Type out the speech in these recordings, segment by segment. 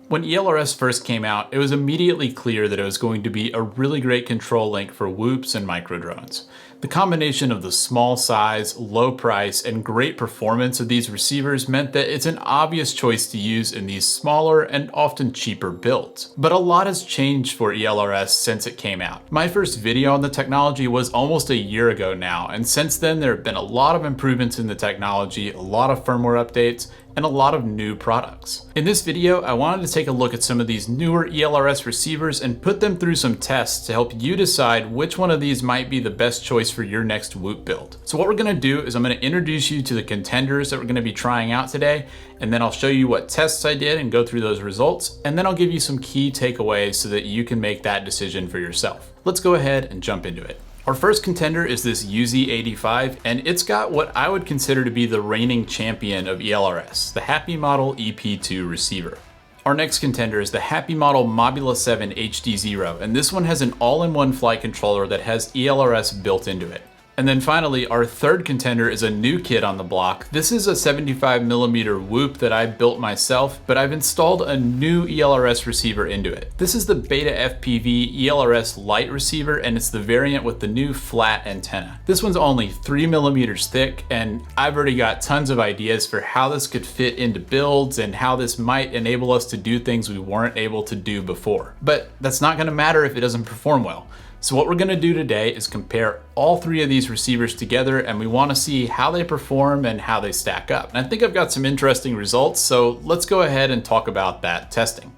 When ELRS first came out, it was immediately clear that it was going to be a really great control link for whoops and microdrones. The combination of the small size, low price, and great performance of these receivers meant that it's an obvious choice to use in these smaller and often cheaper builds. But a lot has changed for ELRS since it came out. My first video on the technology was almost a year ago now, and since then there have been a lot of improvements in the technology, a lot of firmware updates, and a lot of new products. In this video, I wanted to take a look at some of these newer ELRS receivers and put them through some tests to help you decide which one of these might be the best choice for your next Whoop build. So what we're gonna do is I'm gonna introduce you to the contenders that we're gonna be trying out today, and then I'll show you what tests I did and go through those results, and then I'll give you some key takeaways so that you can make that decision for yourself. Let's go ahead and jump into it. Our first contender is this UZ85, and it's got what I would consider to be the reigning champion of ELRS, the Happymodel EP2 receiver. Our next contender is the Happymodel Mobula7 HDZero, and this one has an all-in-one flight controller that has ELRS built into it. And then finally, our third contender is a new kid on the block. This is a 75mm Whoop that I built myself, but I've installed a new ELRS receiver into it. This is the BETAFPV ELRS Lite Receiver, and it's the variant with the new flat antenna. This one's only 3mm thick, and I've already got tons of ideas for how this could fit into builds and how this might enable us to do things we weren't able to do before. But that's not gonna matter if it doesn't perform well. So what we're gonna do today is compare all three of these receivers together, and we wanna see how they perform and how they stack up. And I think I've got some interesting results, so let's go ahead and talk about that testing.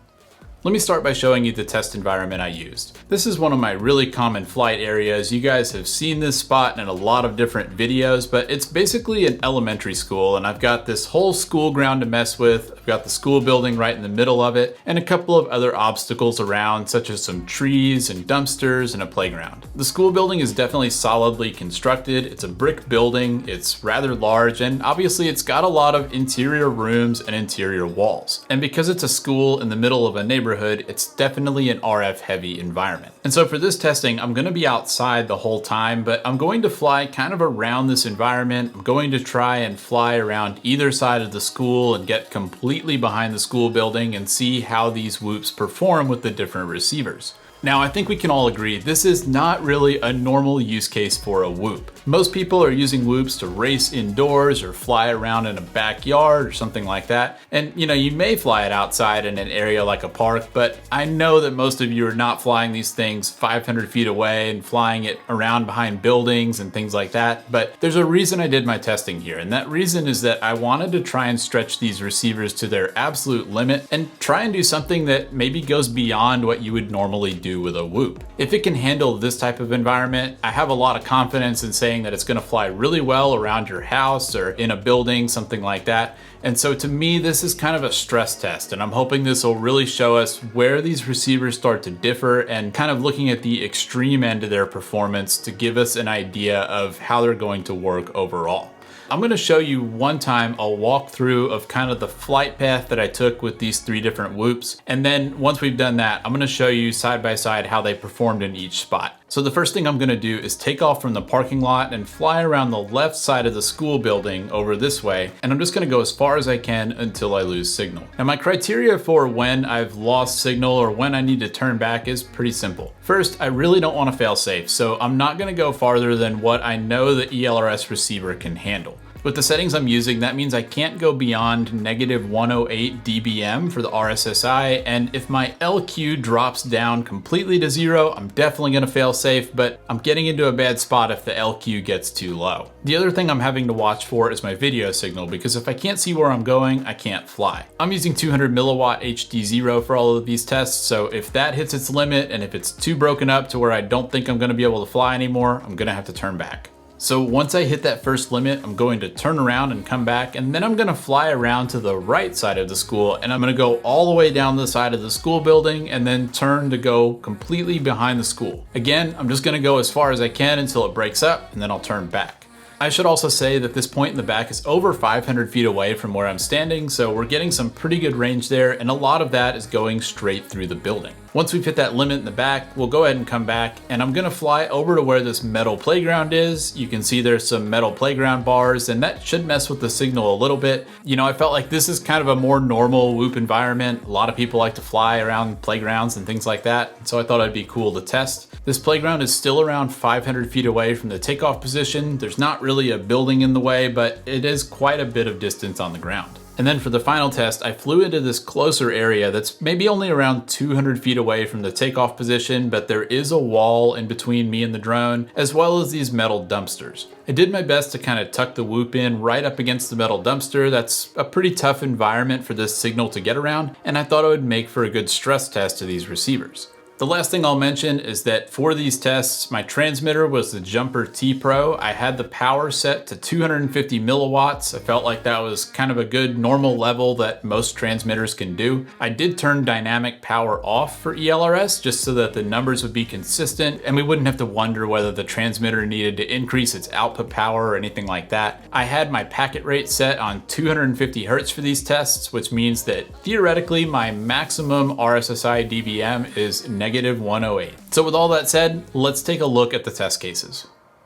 Let me start by showing you the test environment I used. This is one of my really common flight areas. You guys have seen this spot in a lot of different videos, but it's basically an elementary school, and I've got this whole school ground to mess with. I've got the school building right in the middle of it, and a couple of other obstacles around, such as some trees and dumpsters and a playground. The school building is definitely solidly constructed. It's a brick building, it's rather large, and obviously it's got a lot of interior rooms and interior walls. And because it's a school in the middle of a neighborhood, it's definitely an RF heavy environment. And so for this testing, I'm gonna be outside the whole time, but I'm going to fly kind of around this environment. I'm going to try and fly around either side of the school and get completely behind the school building and see how these whoops perform with the different receivers. Now, I think we can all agree this is not really a normal use case for a whoop. Most people are using whoops to race indoors or fly around in a backyard or something like that. And you may fly it outside in an area like a park, but I know that most of you are not flying these things 500 feet away and flying it around behind buildings and things like that. But there's a reason I did my testing here, and that reason is that I wanted to try and stretch these receivers to their absolute limit and try and do something that maybe goes beyond what you would normally do with a whoop. If it can handle this type of environment, I have a lot of confidence in saying that it's gonna fly really well around your house or in a building, something like that. And so to me, this is kind of a stress test, and I'm hoping this will really show us where these receivers start to differ and kind of looking at the extreme end of their performance to give us an idea of how they're going to work overall. I'm gonna show you one time a walkthrough of kind of the flight path that I took with these three different whoops. And then once we've done that, I'm gonna show you side by side how they performed in each spot. So the first thing I'm gonna do is take off from the parking lot and fly around the left side of the school building over this way. And I'm just gonna go as far as I can until I lose signal. Now my criteria for when I've lost signal or when I need to turn back is pretty simple. First, I really don't wanna fail safe, so I'm not gonna go farther than what I know the ELRS receiver can handle. With the settings I'm using, that means I can't go beyond -108 dBm for the RSSI, and if my LQ drops down completely to 0, I'm definitely gonna fail safe, but I'm getting into a bad spot if the LQ gets too low. The other thing I'm having to watch for is my video signal, because if I can't see where I'm going, I can't fly. I'm using 200 milliwatt HDZero for all of these tests, so if that hits its limit and if it's too broken up to where I don't think I'm gonna be able to fly anymore, I'm gonna have to turn back. So once I hit that first limit, I'm going to turn around and come back, and then I'm gonna fly around to the right side of the school, and I'm gonna go all the way down the side of the school building and then turn to go completely behind the school. Again, I'm just gonna go as far as I can until it breaks up, and then I'll turn back. I should also say that this point in the back is over 500 feet away from where I'm standing, so we're getting some pretty good range there, and a lot of that is going straight through the building. Once we've hit that limit in the back, we'll go ahead and come back, and I'm gonna fly over to where this metal playground is. You can see there's some metal playground bars, and that should mess with the signal a little bit. You know, I felt like this is kind of a more normal Whoop environment. A lot of people like to fly around playgrounds and things like that, so I thought it'd be cool to test. This playground is still around 500 feet away from the takeoff position. There's not really a building in the way, but it is quite a bit of distance on the ground. And then for the final test, I flew into this closer area that's maybe only around 200 feet away from the takeoff position, but there is a wall in between me and the drone, as well as these metal dumpsters. I did my best to kind of tuck the Whoop in right up against the metal dumpster. That's a pretty tough environment for this signal to get around, and I thought it would make for a good stress test to these receivers. The last thing I'll mention is that for these tests, my transmitter was the Jumper T Pro. I had the power set to 250 milliwatts. I felt like that was kind of a good normal level that most transmitters can do. I did turn dynamic power off for ELRS just so that the numbers would be consistent and we wouldn't have to wonder whether the transmitter needed to increase its output power or anything like that. I had my packet rate set on 250 Hertz for these tests, which means that theoretically my maximum RSSI dBm is -108. So with all that said, let's take a look at the test cases.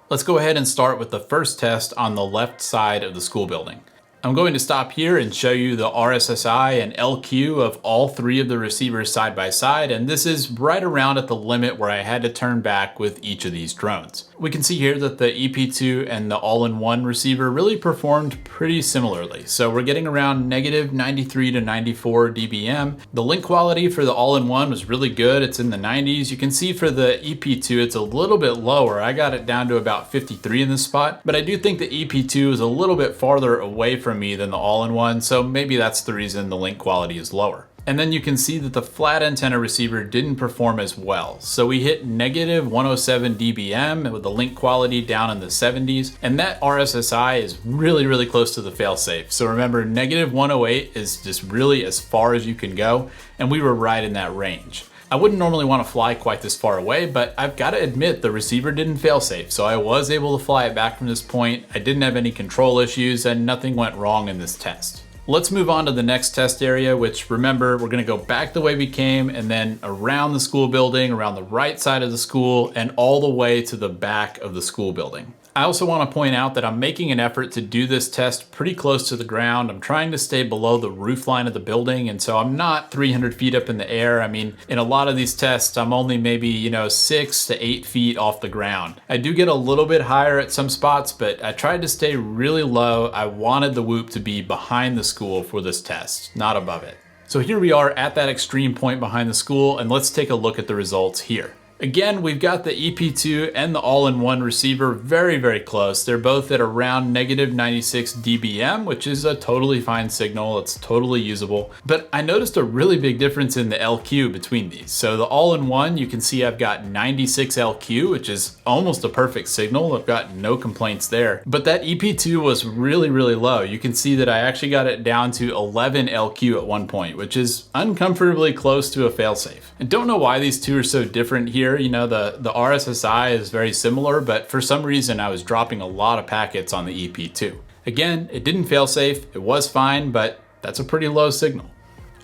Let's go ahead and start with the first test on the left side of the school building. I'm going to stop here and show you the RSSI and LQ of all three of the receivers side by side, and this is right around at the limit where I had to turn back with each of these drones. We can see here that the EP2 and the all-in-one receiver really performed pretty similarly. So we're getting around -93 to 94 dBm. The link quality for the all-in-one was really good. It's in the 90s. You can see for the EP2, it's a little bit lower. I got it down to about 53 in this spot, but I do think the EP2 is a little bit farther away from me than the all-in-one, so maybe that's the reason the link quality is lower. And then you can see that the flat antenna receiver didn't perform as well. So we hit -107 dBm with the link quality down in the 70s, and that RSSI is really close to the failsafe. So remember, -108 is just really as far as you can go, and we were right in that range. I wouldn't normally want to fly quite this far away, but I've got to admit the receiver didn't fail safe, so I was able to fly it back from this point. I didn't have any control issues and nothing went wrong in this test. Let's move on to the next test area, which remember, we're going to go back the way we came and then around the school building, around the right side of the school, and all the way to the back of the school building. I also want to point out that I'm making an effort to do this test pretty close to the ground. I'm trying to stay below the roof line of the building, and so I'm not 300 feet up in the air. I mean, in a lot of these tests, I'm only maybe, 6 to 8 feet off the ground. I do get a little bit higher at some spots, but I tried to stay really low. I wanted the Whoop to be behind the school for this test, not above it. So here we are at that extreme point behind the school, and let's take a look at the results here. Again, we've got the EP2 and the all-in-one receiver very close. They're both at around -96 dBm, which is a totally fine signal. It's totally usable. But I noticed a really big difference in the LQ between these. So the all-in-one, you can see I've got 96 LQ, which is almost a perfect signal. I've got no complaints there. But that EP2 was really low. You can see that I actually got it down to 11 LQ at one point, which is uncomfortably close to a failsafe. I don't know why these two are so different here. The RSSI is very similar, but for some reason I was dropping a lot of packets on the EP2. Again, it didn't fail safe, it was fine, but that's a pretty low signal.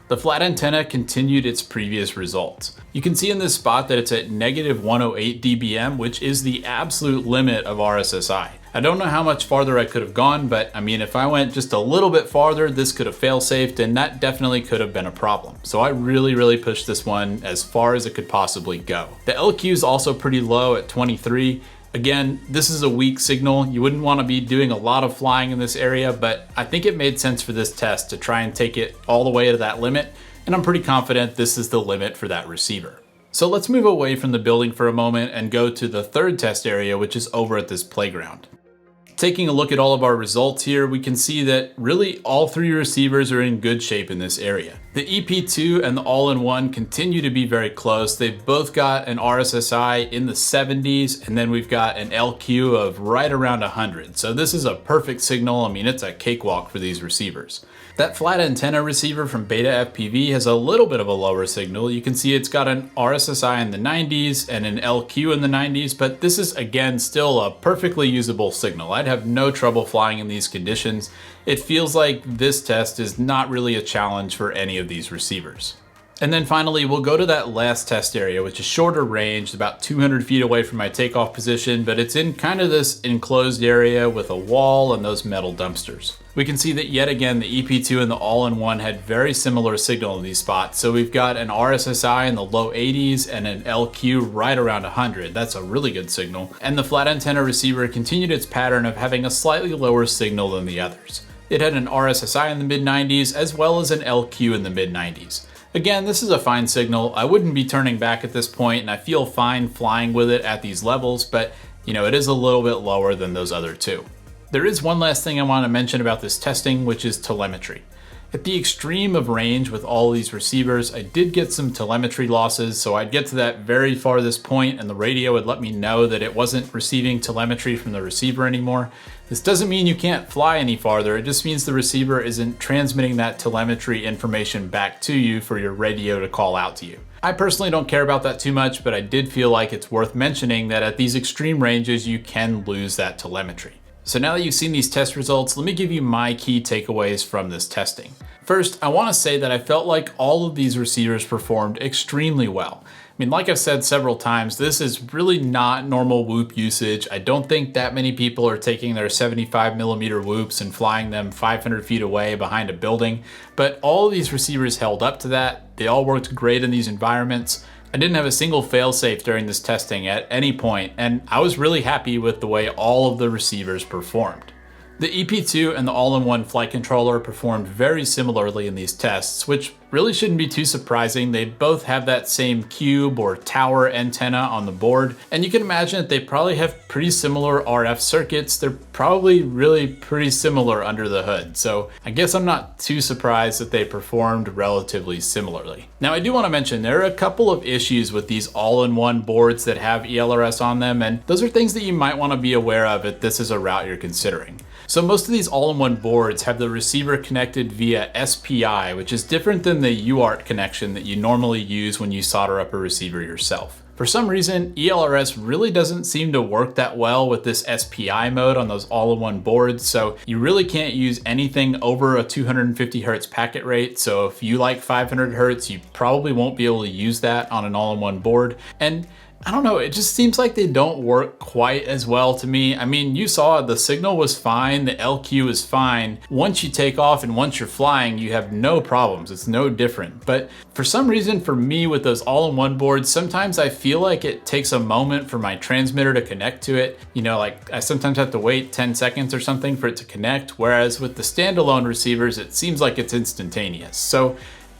The flat antenna continued its previous results. You can see in this spot that it's at -108 dBm, which is the absolute limit of RSSI. I don't know how much farther I could have gone, but I mean, if I went just a little bit farther, this could have fail-safed, and that definitely could have been a problem. So I really pushed this one as far as it could possibly go. The LQ is also pretty low at 23. Again, this is a weak signal. You wouldn't want to be doing a lot of flying in this area, but I think it made sense for this test to try and take it all the way to that limit, and I'm pretty confident this is the limit for that receiver. So let's move away from the building for a moment and go to the third test area, which is over at this playground. Taking a look at all of our results here, we can see that really all three receivers are in good shape in this area. The EP2 and the all-in-one continue to be very close. They've both got an RSSI in the 70s, and then we've got an LQ of right around 100. So this is a perfect signal. I mean, it's a cakewalk for these receivers. That flat antenna receiver from BETAFPV has a little bit of a lower signal. You can see it's got an RSSI in the 90s and an LQ in the 90s, but this is again still a perfectly usable signal. I'd have no trouble flying in these conditions. It feels like this test is not really a challenge for any of these receivers. And then finally, we'll go to that last test area, which is shorter range, about 200 feet away from my takeoff position, but it's in kind of this enclosed area with a wall and those metal dumpsters. We can see that yet again, the EP2 and the all-in-one had very similar signal in these spots. So we've got an RSSI in the low 80s and an LQ right around 100. That's a really good signal. And the flat antenna receiver continued its pattern of having a slightly lower signal than the others. It had an RSSI in the mid 90s as well as an LQ in the mid 90s. Again, this is a fine signal. I wouldn't be turning back at this point, and I feel fine flying with it at these levels, but it is a little bit lower than those other two. There is one last thing I want to mention about this testing, which is telemetry. At the extreme of range with all these receivers, I did get some telemetry losses, so I'd get to that very farthest point and the radio would let me know that it wasn't receiving telemetry from the receiver anymore. This doesn't mean you can't fly any farther, it just means the receiver isn't transmitting that telemetry information back to you for your radio to call out to you. I personally don't care about that too much, but I did feel like it's worth mentioning that at these extreme ranges, you can lose that telemetry. So now that you've seen these test results, let me give you my key takeaways from this testing. First, I want to say that I felt like all of these receivers performed extremely well. I mean, like I've said several times, this is really not normal whoop usage. I don't think that many people are taking their 75mm whoops and flying them 500 feet away behind a building, but all of these receivers held up to that. They all worked great in these environments. I didn't have a single failsafe during this testing at any point, and I was really happy with the way all of the receivers performed. The EP2 and the all-in-one flight controller performed very similarly in these tests, which really shouldn't be too surprising. They both have that same cube or tower antenna on the board, and you can imagine that they probably have pretty similar RF circuits. They're probably really pretty similar under the hood, so I guess I'm not too surprised that they performed relatively similarly. Now, I do want to mention there are a couple of issues with these all-in-one boards that have ELRS on them, and those are things that you might want to be aware of if this is a route you're considering. So most of these all-in-one boards have the receiver connected via SPI, which is different than the UART connection that you normally use when you solder up a receiver yourself. For some reason, ELRS really doesn't seem to work that well with this SPI mode on those all-in-one boards, so you really can't use anything over a 250 Hertz packet rate. So if you like 500 Hertz, you probably won't be able to use that on an all-in-one board. And I don't know, it just seems like they don't work quite as well to me. I mean, you saw the signal was fine, the LQ is fine. Once you take off and once you're flying, you have no problems. It's no different. But for some reason, for me with those all-in-one boards, sometimes I feel like it takes a moment for my transmitter to connect to it. Like I sometimes have to wait 10 seconds or something for it to connect. Whereas with the standalone receivers, it seems like it's instantaneous. So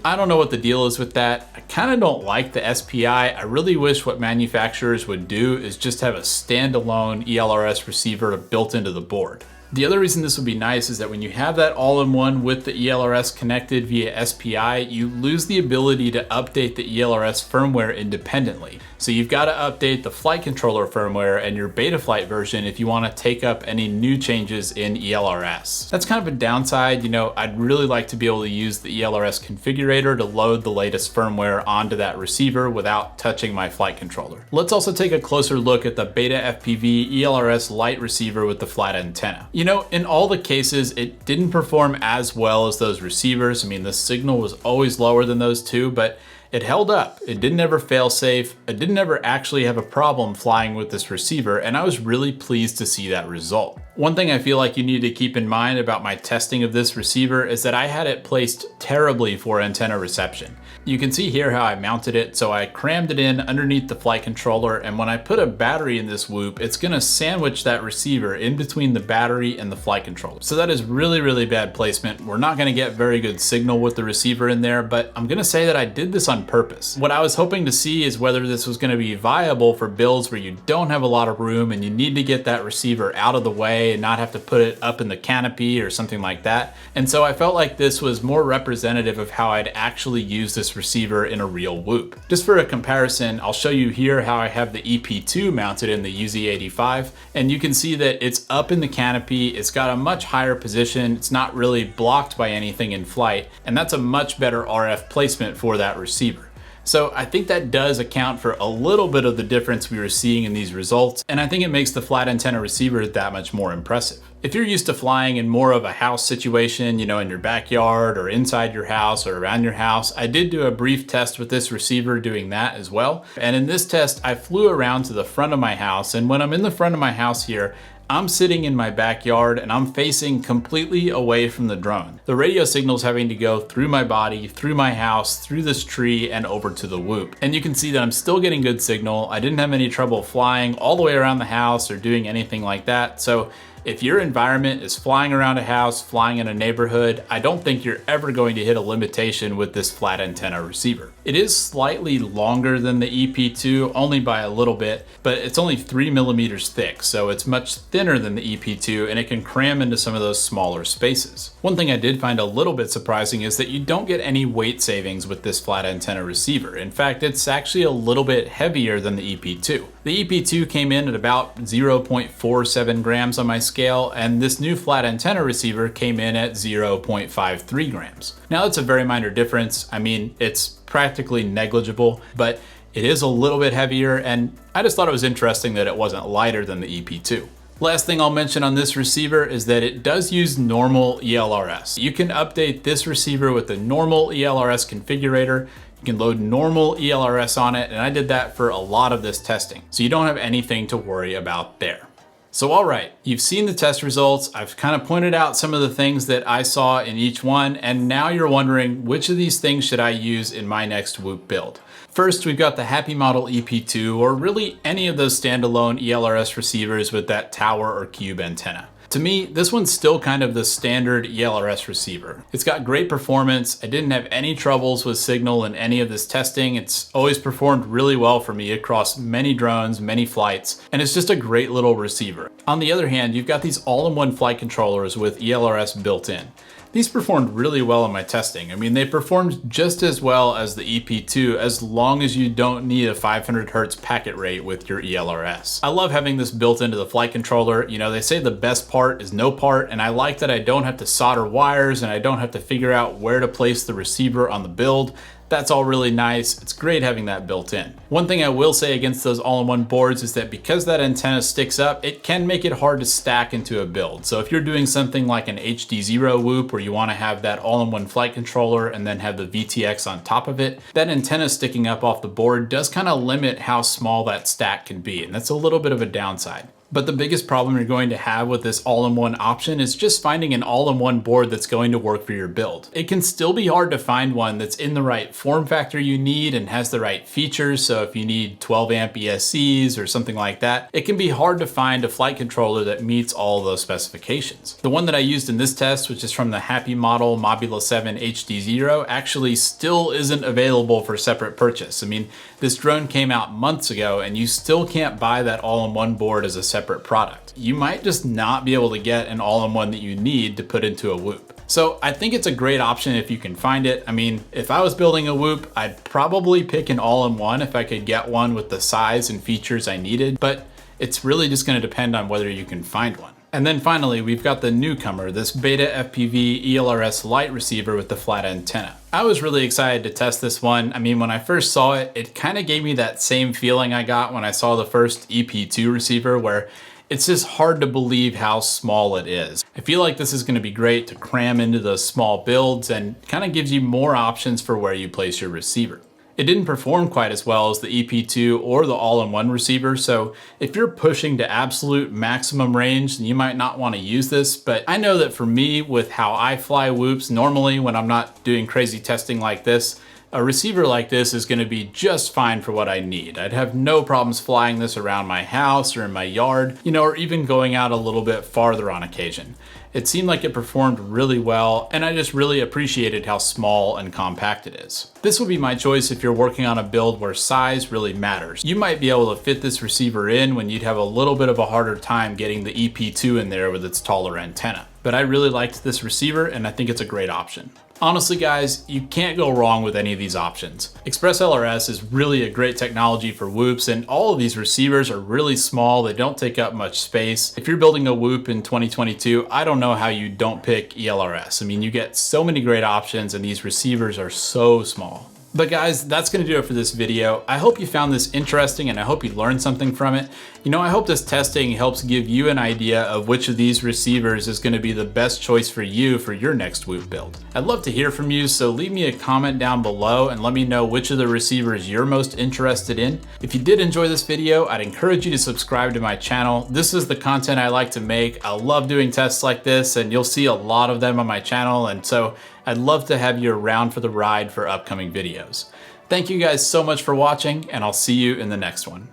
I don't know what the deal is with that. I kind of don't like the SPI. I really wish what manufacturers would do is just have a standalone ELRS receiver built into the board. The other reason this would be nice is that when you have that all-in-one with the ELRS connected via SPI, you lose the ability to update the ELRS firmware independently. So you've got to update the flight controller firmware and your Betaflight version if you want to take up any new changes in ELRS. That's kind of a downside. I'd really like to be able to use the ELRS configurator to load the latest firmware onto that receiver without touching my flight controller. Let's also take a closer look at the BETAFPV ELRS Lite Receiver with the flat antenna. In all the cases, it didn't perform as well as those receivers. I mean, the signal was always lower than those two, but it held up. It didn't ever fail safe. I didn't ever actually have a problem flying with this receiver, and I was really pleased to see that result. One thing I feel like you need to keep in mind about my testing of this receiver is that I had it placed terribly for antenna reception. You can see here how I mounted it. So I crammed it in underneath the flight controller, and when I put a battery in this whoop, it's gonna sandwich that receiver in between the battery and the flight controller. So that is really bad placement. We're not gonna get very good signal with the receiver in there, but I'm gonna say that I did this on on purpose. What I was hoping to see is whether this was going to be viable for builds where you don't have a lot of room and you need to get that receiver out of the way and not have to put it up in the canopy or something like that. And so I felt like this was more representative of how I'd actually use this receiver in a real whoop. Just for a comparison, I'll show you here how I have the EP2 mounted in the UZ85, and you can see that it's up in the canopy, it's got a much higher position, it's not really blocked by anything in flight, and that's a much better RF placement for that receiver. So I think that does account for a little bit of the difference we were seeing in these results, and I think it makes the flat antenna receiver that much more impressive. If you're used to flying in more of a house situation, you know, in your backyard or inside your house or around your house, I did do a brief test with this receiver doing that as well. And in this test, I flew around to the front of my house, and when I'm in the front of my house here, I'm sitting in my backyard and I'm facing completely away from the drone. The radio signal's having to go through my body, through my house, through this tree, and over to the whoop. And you can see that I'm still getting good signal. I didn't have any trouble flying all the way around the house or doing anything like that. So if your environment is flying around a house, flying in a neighborhood, I don't think you're ever going to hit a limitation with this flat antenna receiver. It is slightly longer than the EP2, only by a little bit, but it's only 3 millimeters thick, so it's much thinner than the EP2 and it can cram into some of those smaller spaces. One thing I did find a little bit surprising is that you don't get any weight savings with this flat antenna receiver. In fact, it's actually a little bit heavier than the EP2. The EP2 came in at about 0.47 grams on my scale, and this new flat antenna receiver came in at 0.53 grams. Now that's a very minor difference. I mean, it's practically negligible, but it is a little bit heavier, and I just thought it was interesting that it wasn't lighter than the EP2. Last thing I'll mention on this receiver is that it does use normal ELRS. You can update this receiver with the normal ELRS configurator. You can load normal ELRS on it, and I did that for a lot of this testing, so you don't have anything to worry about there. So all right, you've seen the test results. I've kind of pointed out some of the things that I saw in each one, and now you're wondering which of these things should I use in my next Whoop build. First, we've got the Happymodel EP2, or really any of those standalone ELRS receivers with that tower or cube antenna. To me, this one's still kind of the standard ELRS receiver. It's got great performance. I didn't have any troubles with signal in any of this testing. It's always performed really well for me across many drones, many flights, and it's just a great little receiver. On the other hand, you've got these all-in-one flight controllers with ELRS built in. These performed really well in my testing. I mean, they performed just as well as the EP2 as long as you don't need a 500 hertz packet rate with your ELRS. I love having this built into the flight controller. You know, they say the best part is no part, and I like that I don't have to solder wires and I don't have to figure out where to place the receiver on the build. That's all really nice. It's great having that built in. One thing I will say against those all-in-one boards is that because that antenna sticks up, it can make it hard to stack into a build. So if you're doing something like an HDZero whoop where you want to have that all-in-one flight controller and then have the VTX on top of it, that antenna sticking up off the board does kind of limit how small that stack can be, and that's a little bit of a downside. But the biggest problem you're going to have with this all-in-one option is just finding an all-in-one board that's going to work for your build. It can still be hard to find one that's in the right form factor you need and has the right features. So if you need 12 amp ESCs or something like that, it can be hard to find a flight controller that meets all of those specifications. The one that I used in this test, which is from the Happymodel Mobula7 HDZero, actually still isn't available for separate purchase. I mean, this drone came out months ago and you still can't buy that all-in-one board as a separate product. You might just not be able to get an all-in-one that you need to put into a whoop. So I think it's a great option if you can find it. I mean, if I was building a whoop, I'd probably pick an all-in-one if I could get one with the size and features I needed, but it's really just going to depend on whether you can find one. And then finally, we've got the newcomer, this BETAFPV ELRS Lite Receiver with the flat antenna. I was really excited to test this one. I mean, when I first saw it, it kind of gave me that same feeling I got when I saw the first EP2 receiver, where it's just hard to believe how small it is. I feel like this is going to be great to cram into those small builds and kind of gives you more options for where you place your receiver. It didn't perform quite as well as the EP2 or the all-in-one receiver, so if you're pushing to absolute maximum range, then you might not want to use this, but I know that for me, with how I fly whoops normally when I'm not doing crazy testing like this, A receiver like this is going to be just fine for what I need. I'd have no problems flying this around my house or in my yard, or even going out a little bit farther on occasion. It seemed like it performed really well, and I just really appreciated how small and compact it is. This would be my choice if you're working on a build where size really matters. You might be able to fit this receiver in when you'd have a little bit of a harder time getting the EP2 in there with its taller antenna. But I really liked this receiver, and I think it's a great option. Honestly guys, you can't go wrong with any of these options. Express LRS is really a great technology for whoops, and all of these receivers are really small. They don't take up much space. If you're building a whoop in 2022, I don't know how you don't pick ELRS. I mean, you get so many great options and these receivers are so small. But guys, that's gonna do it for this video. I hope you found this interesting and I hope you learned something from it. I hope this testing helps give you an idea of which of these receivers is gonna be the best choice for you for your next whoop build. I'd love to hear from you, so leave me a comment down below and let me know which of the receivers you're most interested in. If you did enjoy this video, I'd encourage you to subscribe to my channel. This is the content I like to make. I love doing tests like this, and you'll see a lot of them on my channel, and so I'd love to have you around for the ride for upcoming videos. Thank you guys so much for watching, and I'll see you in the next one.